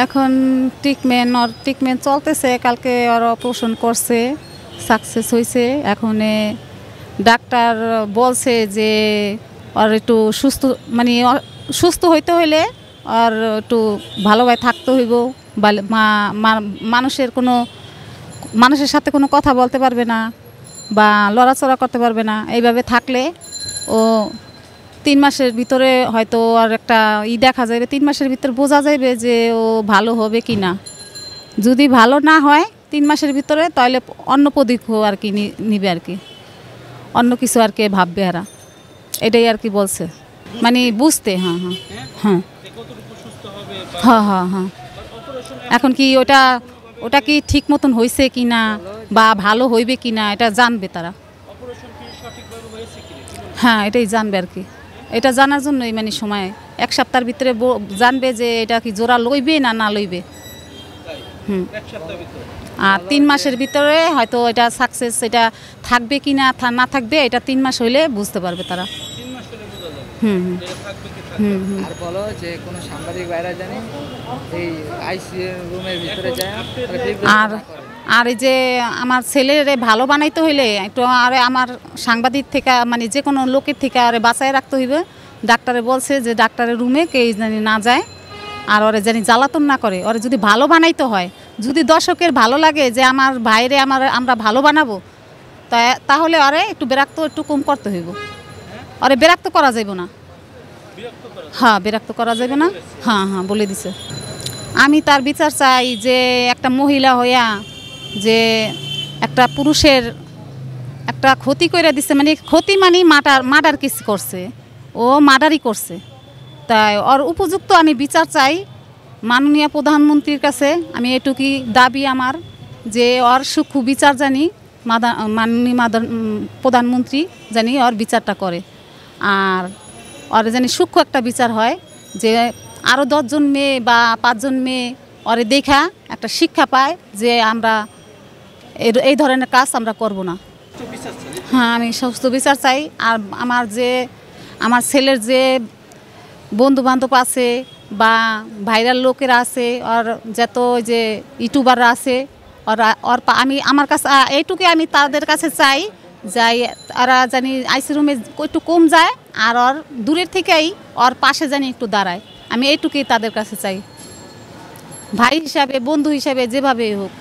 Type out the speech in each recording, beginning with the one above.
এখন ট্রিটমেন্ট চলতেছে। কালকে ওর অপারেশন করছে, সাকসেস হয়েছে। এখন ডাক্তার বলছে যে ওর একটু সুস্থ মানে সুস্থ হইতে হইলে আর একটু ভালোভাবে থাকতে হইব। মানুষের সাথে কোনো কথা বলতে পারবে না বা লড়াচড়া করতে পারবে না। এইভাবে থাকলে ও 3 মাসের ভিতরে হয়তো আর একটা দেখা যাবে, 3 মাসের ভিতরে বোঝা যাবে যে ও ভালো হবে কি না। যদি ভালো না হয় 3 মাসের ভিতরে, তাহলে অন্য পদক্ষেপ আর কি নিবে, আর কি অন্য কিছু আর কি ভাববে এরা। এটাই আর কি বলছে, মানে বুঝতে। হ্যাঁ হ্যাঁ হ্যাঁ হ্যাঁ হ্যাঁ হ্যাঁ। এখন কি ওটা কি ঠিক মতন হয়েছে কি না বা ভালো হইবে কি না, এটা জানবে তারা। হ্যাঁ, এটাই জানবে আর কি। এটা জানার জন্যই মানে সময় 1 সপ্তাহের ভিতরে জানবে যে এটা কি জোড়া লইবে না লইবে। আর 3 মাসের ভিতরে হয়তো এটা সাকসেস, এটা থাকবে কি না না থাকবে, এটা 3 মাস হইলে বুঝতে পারবে তারা। আর বলো যে কোনো সাংবাদিক বাইরে জানে এই আইসিইউ রুমের ভিতরে যায় আর এই যে আমার ছেলের ভালো বানাইতে হইলে একটু আর আমার সাংবাদিক থেকে মানে যে কোনো লোকের থেকে আরে বাঁচায় রাখতে হইবে। ডাক্তারে বলছে যে ডাক্তারের রুমে কেউ জানি না যায়, আর ওরে জানি জ্বালাতন না করে। ওরে যদি ভালো বানাইতে হয়, যদি দর্শকের ভালো লাগে যে আমার ভাইরে আমরা ভালো বানাবো, তাহলে ওরে একটু বিরক্ত একটু কম করতে হইব। ওরে বিরক্ত করা যাইব না। হ্যাঁ, বিরক্ত করা যাবে না। হ্যাঁ হ্যাঁ, বলে দিছে। আমি তার বিচার চাই যে একটা মহিলা হইয়া যে একটা পুরুষের একটা ক্ষতি করে দিছে, মানে ক্ষতি মানে মার্ডার কেস করছে, ও মার্ডারই করছে। তাই ওর উপযুক্ত আমি বিচার চাই মাননীয় প্রধানমন্ত্রীর কাছে। আমি এটুকুই দাবি আমার যে ওর সূক্ষ্ম বিচার জানি মাননীয় প্রধানমন্ত্রী জানি ওর বিচারটা করে। আর ওর জানি সূক্ষ্ম একটা বিচার হয় যে আরও 10 জন মেয়ে বা 5 জন মেয়ে ওরে দেখা একটা শিক্ষা পায় যে আমরা এই ধরনের কাজ আমরা করব না। হ্যাঁ, আমি সুস্থ বিচার চাই। আর আমার ছেলের যে বন্ধু বান্ধব আছে বা ভাইরাল লোকেরা আছে, আর যত যে ইউটিউবাররা আছে, আমার কাছে এইটুকুই আমি তাদের কাছে চাই যাই ওরা জানি আইসি রুমে একটু কম যায়, আর ওর দূরের থেকেই ওর পাশে জানি একটু দাঁড়ায়। আমি এইটুকুই তাদের কাছে চাই, ভাই হিসাবে, বন্ধু হিসাবে, যেভাবে হোক।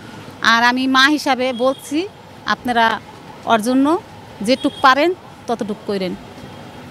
আর আমি মা হিসাবে বলছি, আপনারা ওর জন্য যেটুক পারেন ততটুক করেন।